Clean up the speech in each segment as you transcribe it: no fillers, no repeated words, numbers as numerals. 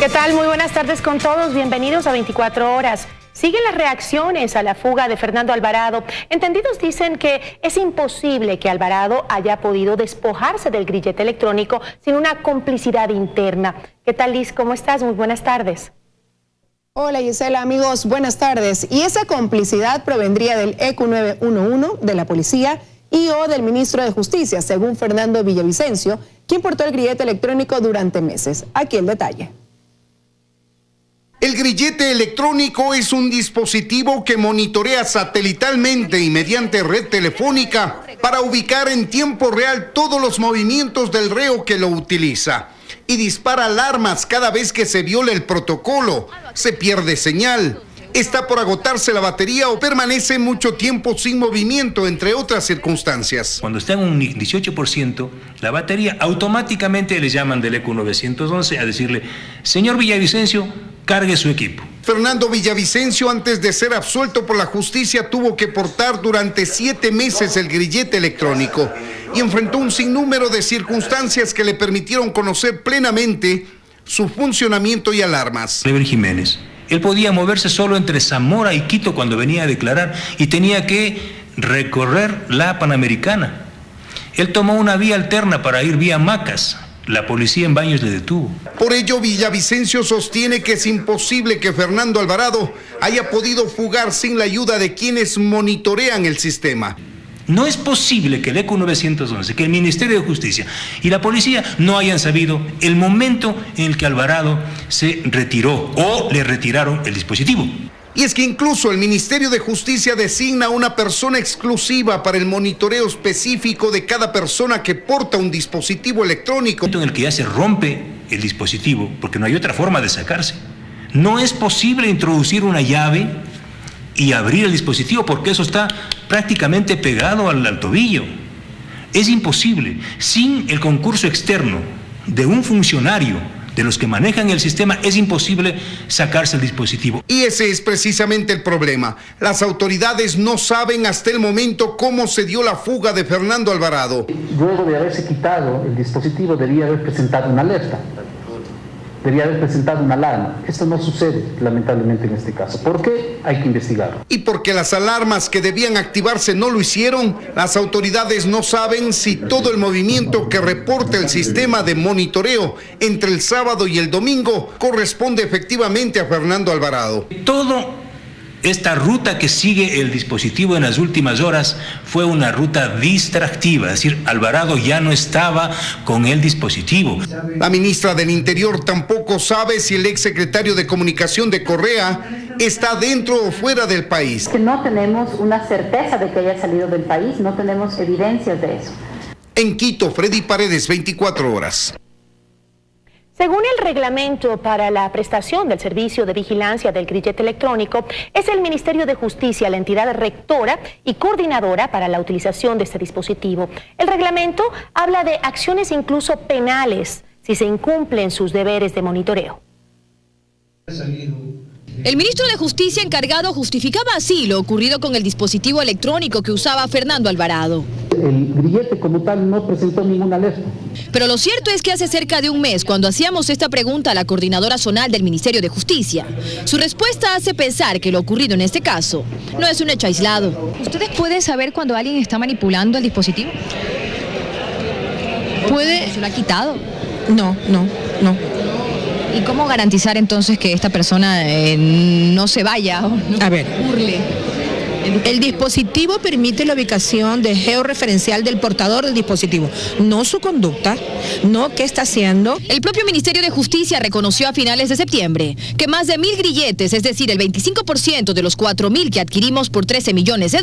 ¿Qué tal? Muy buenas tardes con todos. Bienvenidos a 24 horas. Siguen las reacciones a la fuga de Fernando Alvarado. Entendidos dicen que es imposible que Alvarado haya podido despojarse del grillete electrónico sin una complicidad interna. ¿Qué tal, Liz? ¿Cómo estás? Muy buenas tardes. Hola, Gisela, amigos, buenas tardes. Y esa complicidad provendría del EQ 911 de la policía y o del ministro de Justicia, según Fernando Villavicencio, quien portó el grillete electrónico durante meses. Aquí el detalle. El grillete electrónico es un dispositivo que monitorea satelitalmente y mediante red telefónica para ubicar en tiempo real todos los movimientos del reo que lo utiliza y dispara alarmas cada vez que se viola el protocolo, se pierde señal, está por agotarse la batería o permanece mucho tiempo sin movimiento, entre otras circunstancias. Cuando está en un 18%, la batería automáticamente le llaman del EQ 911 a decirle: señor Villavicencio, cargue su equipo. Fernando Villavicencio, antes de ser absuelto por la justicia, tuvo que portar durante 7 meses el grillete electrónico y enfrentó un sinnúmero de circunstancias que le permitieron conocer plenamente su funcionamiento y alarmas. Lever Jiménez, él podía moverse solo entre Zamora y Quito cuando venía a declarar y tenía que recorrer la Panamericana. Él tomó una vía alterna para ir vía Macas. La policía en Baños le detuvo. Por ello, Villavicencio sostiene que es imposible que Fernando Alvarado haya podido fugar sin la ayuda de quienes monitorean el sistema. No es posible que el EQ 911, que el Ministerio de Justicia y la policía no hayan sabido el momento en el que Alvarado se retiró o le retiraron el dispositivo. Y es que incluso el Ministerio de Justicia designa a una persona exclusiva para el monitoreo específico de cada persona que porta un dispositivo electrónico. En el que ya se rompe el dispositivo, porque no hay otra forma de sacarse. No es posible introducir una llave y abrir el dispositivo porque eso está prácticamente pegado al tobillo. Es imposible. Sin el concurso externo de un funcionario de los que manejan el sistema, es imposible sacarse el dispositivo. Y ese es precisamente el problema. Las autoridades no saben hasta el momento cómo se dio la fuga de Fernando Alvarado. Luego de haberse quitado el dispositivo, debía haber presentado una alerta. Debía haber presentado una alarma. Esto no sucede, lamentablemente, en este caso. ¿Por qué? Hay que investigarlo. Y porque las alarmas que debían activarse no lo hicieron, las autoridades no saben si todo el movimiento que reporta el sistema de monitoreo entre el sábado y el domingo corresponde efectivamente a Fernando Alvarado. Todo esta ruta que sigue el dispositivo en las últimas horas fue una ruta distractiva, es decir, Alvarado ya no estaba con el dispositivo. La ministra del Interior tampoco sabe si el exsecretario de Comunicación de Correa está dentro o fuera del país. Que no tenemos una certeza de que haya salido del país, no tenemos evidencias de eso. En Quito, Freddy Paredes, 24 horas. Según el reglamento para la prestación del servicio de vigilancia del grillete electrónico, es el Ministerio de Justicia la entidad rectora y coordinadora para la utilización de este dispositivo. El reglamento habla de acciones incluso penales si se incumplen sus deberes de monitoreo. El ministro de Justicia encargado justificaba así lo ocurrido con el dispositivo electrónico que usaba Fernando Alvarado. El grillete como tal no presentó ninguna alerta. Pero lo cierto es que hace cerca de un mes, cuando hacíamos esta pregunta a la coordinadora zonal del Ministerio de Justicia, su respuesta hace pensar que lo ocurrido en este caso no es un hecho aislado. ¿Ustedes pueden saber cuando alguien está manipulando el dispositivo? ¿Puede? ¿Se lo ha quitado? No. ¿Y cómo garantizar entonces que esta persona no se vaya o no burle? El dispositivo permite la ubicación de georreferencial del portador del dispositivo, no su conducta, no qué está haciendo. El propio Ministerio de Justicia reconoció a finales de septiembre que más de 1.000 grilletes, es decir, el 25% de los 4.000 que adquirimos por $13 millones,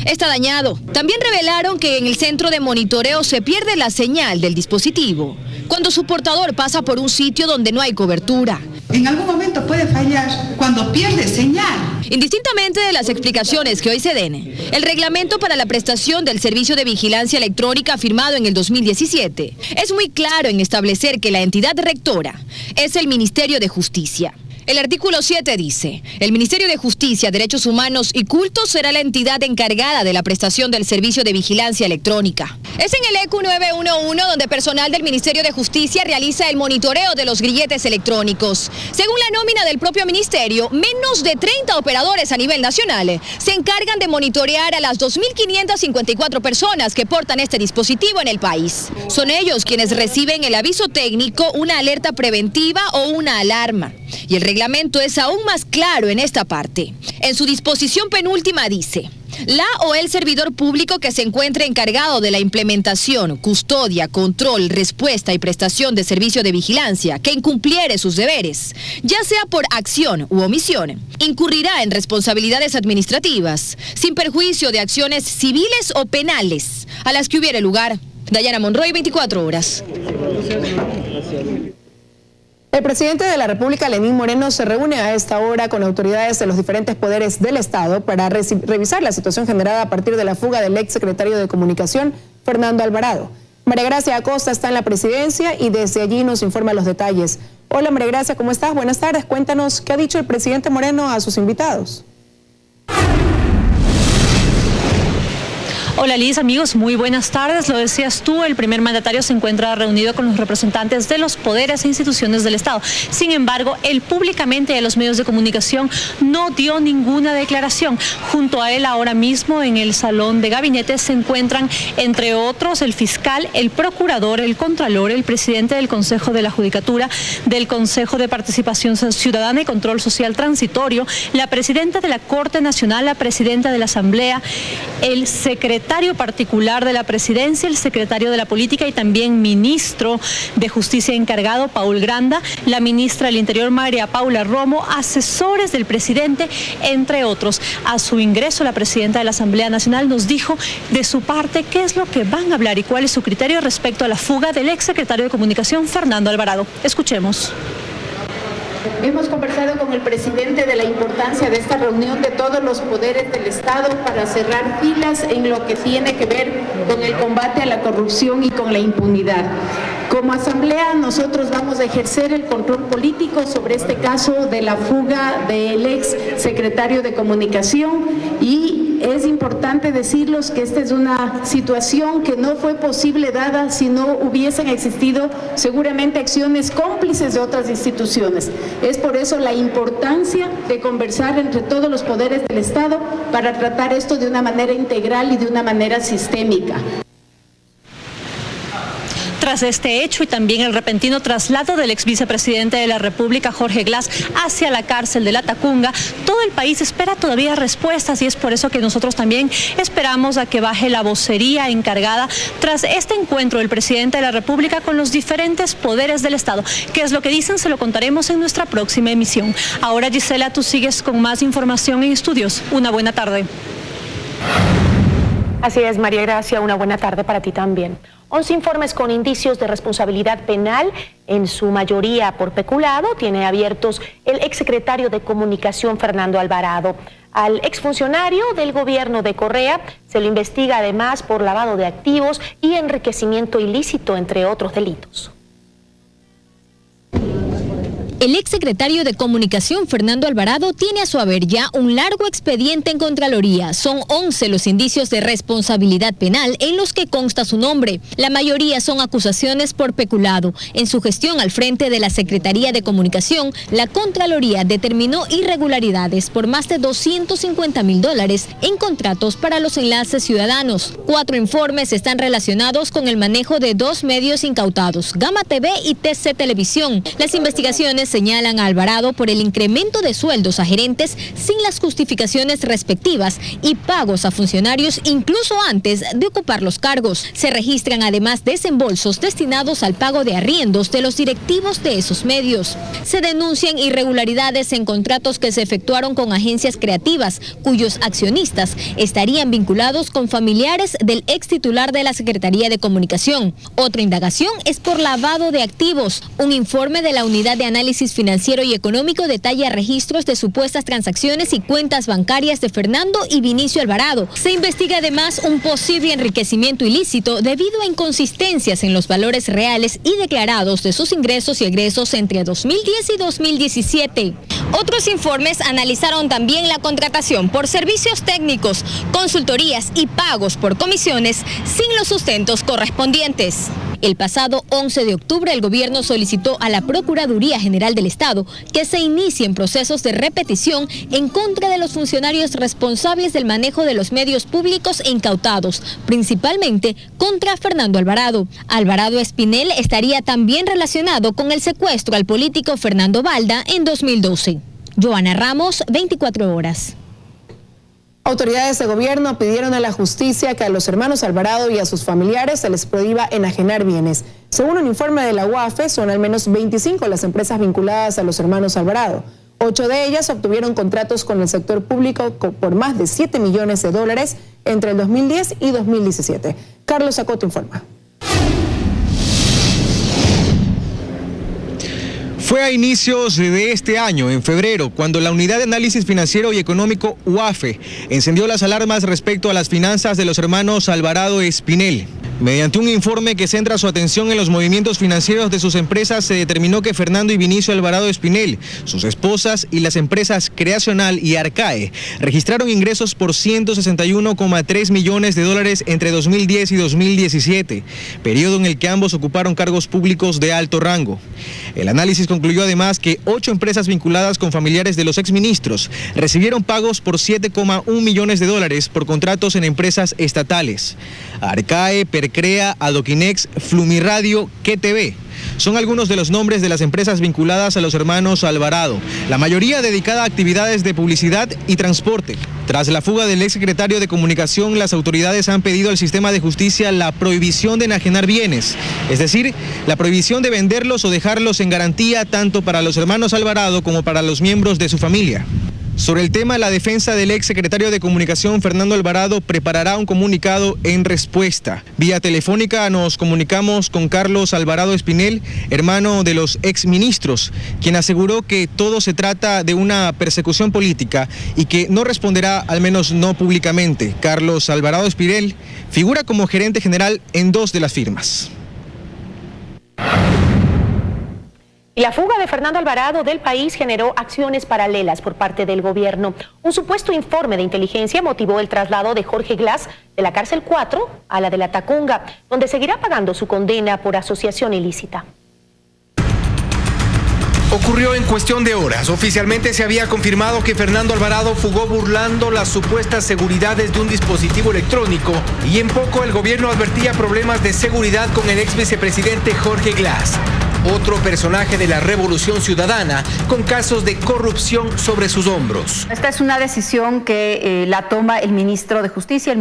está dañado. También revelaron que en el centro de monitoreo se pierde la señal del dispositivo cuando su portador pasa por un sitio donde no hay cobertura. En algún momento puede fallar cuando pierde señal. Indistintamente de las explicaciones que hoy se den, el reglamento para la prestación del servicio de vigilancia electrónica firmado en el 2017 es muy claro en establecer que la entidad rectora es el Ministerio de Justicia. El artículo 7 dice: el Ministerio de Justicia, Derechos Humanos y Cultos será la entidad encargada de la prestación del servicio de vigilancia electrónica. Es en el ECU 911 donde personal del Ministerio de Justicia realiza el monitoreo de los grilletes electrónicos. Según la nómina del propio ministerio, menos de 30 operadores a nivel nacional se encargan de monitorear a las 2.554 personas que portan este dispositivo en el país. Son ellos quienes reciben el aviso técnico, una alerta preventiva o una alarma. Y el reglamento es aún más claro en esta parte. En su disposición penúltima dice: la o el servidor público que se encuentre encargado de la implementación, custodia, control, respuesta y prestación de servicio de vigilancia que incumpliere sus deberes, ya sea por acción u omisión, incurrirá en responsabilidades administrativas, sin perjuicio de acciones civiles o penales a las que hubiere lugar. Dayana Monroy, 24 horas. El presidente de la República, Lenín Moreno, se reúne a esta hora con autoridades de los diferentes poderes del Estado para revisar la situación generada a partir de la fuga del exsecretario de Comunicación, Fernando Alvarado. María Gracia Acosta está en la presidencia y desde allí nos informa los detalles. Hola María Gracia, ¿cómo estás? Buenas tardes. Cuéntanos qué ha dicho el presidente Moreno a sus invitados. Hola Liz, amigos, muy buenas tardes. Lo decías tú, el primer mandatario se encuentra reunido con los representantes de los poderes e instituciones del Estado. Sin embargo, él públicamente a los medios de comunicación no dio ninguna declaración. Junto a él ahora mismo en el salón de gabinete se encuentran, entre otros, el fiscal, el procurador, el contralor, el presidente del Consejo de la Judicatura, del Consejo de Participación Ciudadana y Control Social Transitorio, la presidenta de la Corte Nacional, la presidenta de la Asamblea, el secretario particular de la presidencia, el secretario de la política y también ministro de Justicia encargado, Paul Granda, la ministra del Interior, María Paula Romo, asesores del presidente, entre otros. A su ingreso, la presidenta de la Asamblea Nacional nos dijo de su parte qué es lo que van a hablar y cuál es su criterio respecto a la fuga del exsecretario de Comunicación, Fernando Alvarado. Escuchemos. Hemos conversado con el presidente de la importancia de esta reunión de todos los poderes del Estado para cerrar filas en lo que tiene que ver con el combate a la corrupción y con la impunidad. Como Asamblea, nosotros vamos a ejercer el control político sobre este caso de la fuga del ex secretario de Comunicación y es importante decirles que esta es una situación que no fue posible dada si no hubiesen existido seguramente acciones cómplices de otras instituciones. Es por eso la importancia de conversar entre todos los poderes del Estado para tratar esto de una manera integral y de una manera sistémica. Tras este hecho y también el repentino traslado del ex vicepresidente de la República, Jorge Glass, hacia la cárcel de La Tacunga, todo el país espera todavía respuestas y es por eso que nosotros también esperamos a que baje la vocería encargada tras este encuentro del presidente de la República con los diferentes poderes del Estado. ¿Qué es lo que dicen? Se lo contaremos en nuestra próxima emisión. Ahora, Gisela, tú sigues con más información en estudios. Una buena tarde. Así es, María Gracia, una buena tarde para ti también. 11 informes con indicios de responsabilidad penal, en su mayoría por peculado, tiene abiertos el exsecretario de Comunicación, Fernando Alvarado. Al exfuncionario del gobierno de Correa se lo investiga además por lavado de activos y enriquecimiento ilícito, entre otros delitos. El exsecretario de Comunicación, Fernando Alvarado, tiene a su haber ya un largo expediente en Contraloría. Son 11 los indicios de responsabilidad penal en los que consta su nombre. La mayoría son acusaciones por peculado. En su gestión al frente de la Secretaría de Comunicación, la Contraloría determinó irregularidades por más de $250,000 en contratos para los enlaces ciudadanos. 4 informes están relacionados con el manejo de 2 medios incautados, Gama TV y TC Televisión. Las investigaciones señalan a Alvarado por el incremento de sueldos a gerentes sin las justificaciones respectivas y pagos a funcionarios incluso antes de ocupar los cargos. Se registran además desembolsos destinados al pago de arriendos de los directivos de esos medios. Se denuncian irregularidades en contratos que se efectuaron con agencias creativas, cuyos accionistas estarían vinculados con familiares del ex titular de la Secretaría de Comunicación. Otra indagación es por lavado de activos. Un informe de la Unidad de Análisis Análisis Financiero y Económico detalla registros de supuestas transacciones y cuentas bancarias de Fernando y Vinicio Alvarado. Se investiga además un posible enriquecimiento ilícito debido a inconsistencias en los valores reales y declarados de sus ingresos y egresos entre 2010 y 2017. Otros informes analizaron también la contratación por servicios técnicos, consultorías y pagos por comisiones sin los sustentos correspondientes. El pasado 11 de octubre, el gobierno solicitó a la Procuraduría General del Estado que se inicien procesos de repetición en contra de los funcionarios responsables del manejo de los medios públicos incautados, principalmente contra Fernando Alvarado. Alvarado Espinel estaría también relacionado con el secuestro al político Fernando Balda en 2012. Joana Ramos, 24 horas. Autoridades de gobierno pidieron a la justicia que a los hermanos Alvarado y a sus familiares se les prohíba enajenar bienes. Según un informe de la UAFE, son al menos 25 las empresas vinculadas a los hermanos Alvarado. 8 de ellas obtuvieron contratos con el sector público por más de $7 millones entre el 2010 y 2017. Carlos Acoto informa. Fue a inicios de este año, en febrero, cuando la Unidad de Análisis Financiero y Económico, UAFE, encendió las alarmas respecto a las finanzas de los hermanos Alvarado Espinel. Mediante un informe que centra su atención en los movimientos financieros de sus empresas, se determinó que Fernando y Vinicio Alvarado Espinel, sus esposas y las empresas Creacional y Arcae registraron ingresos por $161,3 millones entre 2010 y 2017, periodo en el que ambos ocuparon cargos públicos de alto rango. El análisis concluyó además que 8 empresas vinculadas con familiares de los exministros recibieron pagos por $7,1 millones por contratos en empresas estatales. Arcae, Percrea, Adoquinex, Flumiradio, QTV. Son algunos de los nombres de las empresas vinculadas a los hermanos Alvarado, la mayoría dedicada a actividades de publicidad y transporte. Tras la fuga del exsecretario de Comunicación, las autoridades han pedido al sistema de justicia la prohibición de enajenar bienes, es decir, la prohibición de venderlos o dejarlos en garantía tanto para los hermanos Alvarado como para los miembros de su familia. Sobre el tema, la defensa del exsecretario de Comunicación, Fernando Alvarado, preparará un comunicado en respuesta. Vía telefónica nos comunicamos con Carlos Alvarado Espinel, hermano de los exministros, quien aseguró que todo se trata de una persecución política y que no responderá, al menos no públicamente. Carlos Alvarado Espinel figura como gerente general en 2 de las firmas. Y la fuga de Fernando Alvarado del país generó acciones paralelas por parte del gobierno. Un supuesto informe de inteligencia motivó el traslado de Jorge Glass de la cárcel 4 a la de la Tacunga, donde seguirá pagando su condena por asociación ilícita. Ocurrió en cuestión de horas. Oficialmente se había confirmado que Fernando Alvarado fugó burlando las supuestas seguridades de un dispositivo electrónico y en poco el gobierno advertía problemas de seguridad con el ex vicepresidente Jorge Glass, otro personaje de la Revolución Ciudadana con casos de corrupción sobre sus hombros. Esta es una decisión que la toma el ministro de Justicia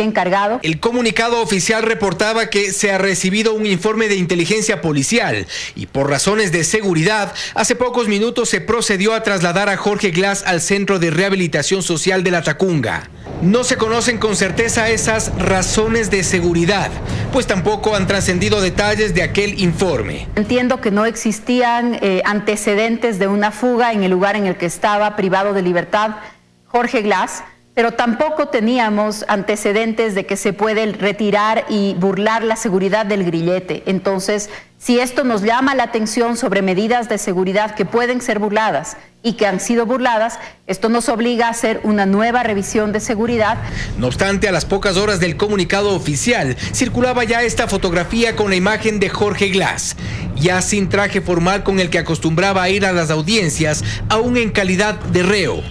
encargado. El comunicado oficial reportaba que se ha recibido un informe de inteligencia policial y por razones de seguridad, hace pocos minutos se procedió a trasladar a Jorge Glass al Centro de Rehabilitación Social de la Tacunga. No se conocen con certeza esas razones de seguridad, pues tampoco han trascendido detalles de aquel informe. Entiendo que no existían antecedentes de una fuga en el lugar en el que estaba privado de libertad Jorge Glass, pero tampoco teníamos antecedentes de que se puede retirar y burlar la seguridad del grillete. Entonces, si esto nos llama la atención sobre medidas de seguridad que pueden ser burladas y que han sido burladas, esto nos obliga a hacer una nueva revisión de seguridad. No obstante, a las pocas horas del comunicado oficial, circulaba ya esta fotografía con la imagen de Jorge Glass, ya sin traje formal con el que acostumbraba a ir a las audiencias, aún en calidad de reo.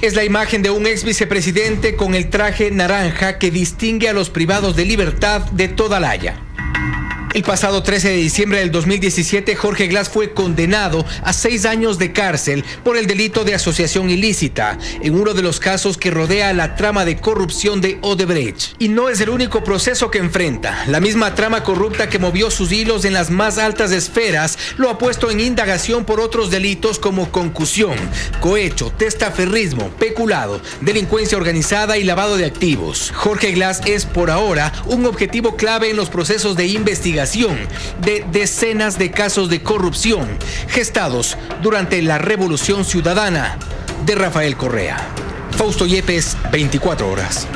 Es la imagen de un ex vicepresidente con el traje naranja que distingue a los privados de libertad de toda la Haya. El pasado 13 de diciembre del 2017, Jorge Glass fue condenado a 6 años de cárcel por el delito de asociación ilícita, en uno de los casos que rodea la trama de corrupción de Odebrecht. Y no es el único proceso que enfrenta. La misma trama corrupta que movió sus hilos en las más altas esferas lo ha puesto en indagación por otros delitos como concusión, cohecho, testaferrismo, peculado, delincuencia organizada y lavado de activos. Jorge Glass es por ahora un objetivo clave en los procesos de investigación investigación de decenas de casos de corrupción gestados durante la Revolución Ciudadana de Rafael Correa. Fausto Yepes, 24 horas.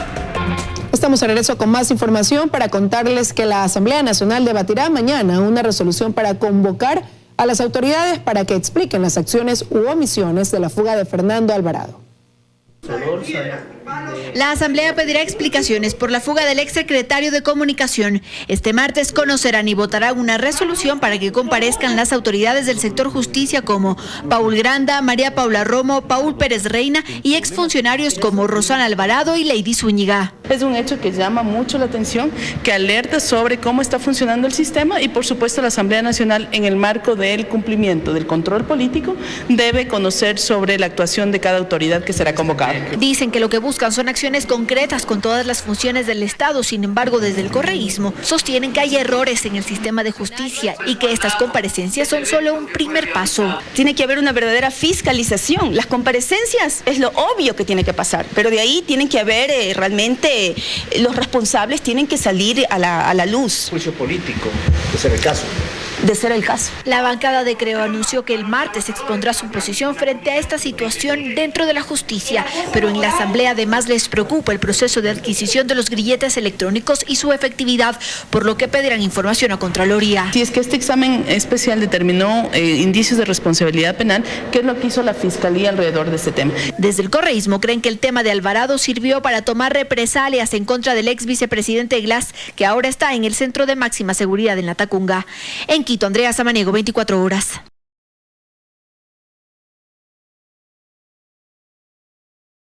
Estamos de regreso con más información para contarles que la Asamblea Nacional debatirá mañana una resolución para convocar a las autoridades para que expliquen las acciones u omisiones de la fuga de Fernando Alvarado. La Asamblea pedirá explicaciones por la fuga del exsecretario de Comunicación. Este martes conocerán y votarán una resolución para que comparezcan las autoridades del sector justicia como Paul Granda, María Paula Romo, Paul Pérez Reina y exfuncionarios como Rosana Alvarado y Lady Zúñiga. Es un hecho que llama mucho la atención, que alerta sobre cómo está funcionando el sistema y por supuesto la Asamblea Nacional en el marco del cumplimiento del control político debe conocer sobre la actuación de cada autoridad que será convocada. Dicen que lo que buscan son acciones concretas con todas las funciones del Estado. Sin embargo, desde el correísmo sostienen que hay errores en el sistema de justicia y que estas comparecencias son solo un primer paso. Tiene que haber una verdadera fiscalización. Las comparecencias es lo obvio que tiene que pasar, pero de ahí tienen que haber realmente los responsables tienen que salir a la luz. Juicio político, de ser el caso. De ser el caso. La bancada de Creo anunció que el martes expondrá su posición frente a esta situación dentro de la justicia, pero en la Asamblea además les preocupa el proceso de adquisición de los grilletes electrónicos y su efectividad, por lo que pedirán información a Contraloría. Si es que este examen especial determinó indicios de responsabilidad penal, ¿qué es lo que hizo la Fiscalía alrededor de este tema? Desde el correísmo creen que el tema de Alvarado sirvió para tomar represalias en contra del ex vicepresidente Glass, que ahora está en el centro de máxima seguridad en la Tacunga. En Quito, Andrea Samaniego, 24 horas.